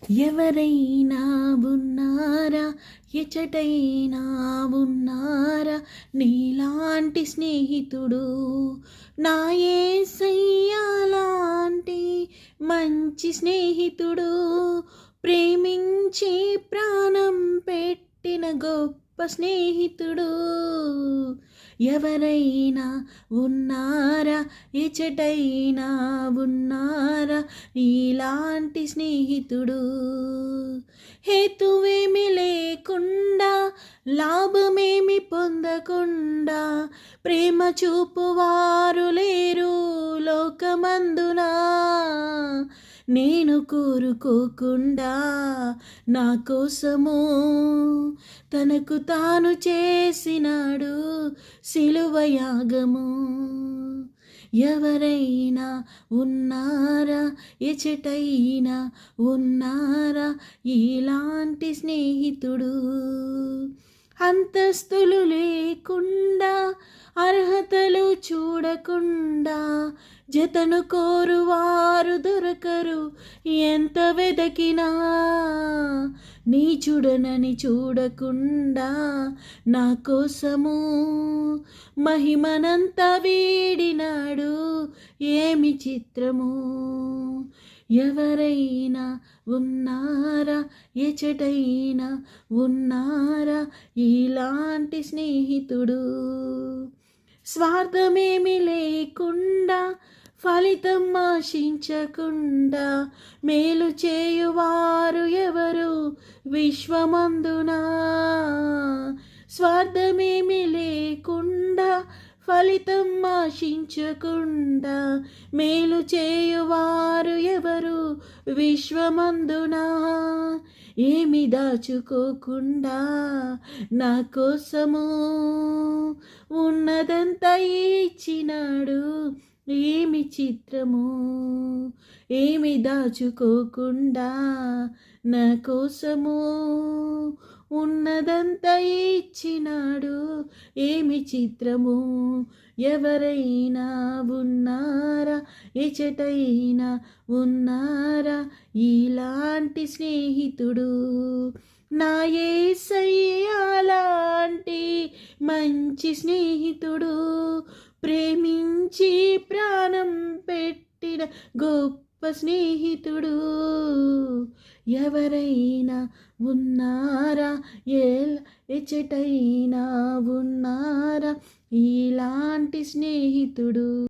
ఎవరైనా ఉన్నారా, ఎచటైనా ఉన్నారా, నీలాంటి స్నేహితుడు, నా యేసయ్య లాంటి మంచి స్నేహితుడు, ప్రేమించి ప్రాణం పెట్టిన గొప్ప స్నేహితుడు. ఎవరైనా ఉన్నారా, ఎచటైనా ఉన్నారా, ఇలాంటి స్నేహితుడు. హేతువేమి లేకుండా, లాభమేమి పొందకుండా, ప్రేమ చూపువారు లేరు లోకమందునా. నేను కోరుకోకుండా నా కోసము తనకు తాను చేసినాడు సిలువ యాగము. ఎవరైనా ఉన్నారా, ఎచటైనా ఉన్నారా, ఇలాంటి స్నేహితుడు. అంతస్తులు లేకుండా, అర్హతలు చూడకుండా, జతను కోరువారు దొరకరు ఎంత వెదకినా. నీచుడనని చూడకుండా నా కోసము మహిమనంతా వీడినాడు, ఏమి చిత్రము. ఎవరైనా ఉన్నారా, ఎచటైనా ఉన్నారా, ఇలాంటి స్నేహితుడు. స్వార్థమేమి లేకుండా, ఫలితం ఆశించకుండా, మేలు చేయువారు ఎవరు విశ్వమందునా. స్వార్థమేమి లేకుండా, ఫలితం ఆశించకుండా, మేలు చేయువారు ఎవరు విశ్వమందునా. ఏమి దాచుకోకుండా నా కోసము ఉన్నదంతా ఇచ్చినాడు, ఏమి చిత్రము. ఏమి దాచుకోకుండా నా కోసము ఉన్నదంతా ఇచ్చినాడు, ఏమి చిత్రము. ఎవరైనా ఉన్నారా, ఎచటైనా ఉన్నారా, ఇలాంటి స్నేహితుడు. నా యేసయ్య లాంటి మంచి స్నేహితుడు, ప్రేమించి ప్రాణం పెట్టిన గొప్ప స్నేహితుడు. ఎవరైనా ఉన్నారా, ఎచటైనా ఉన్నారా, ఇలాంటి స్నేహితుడు.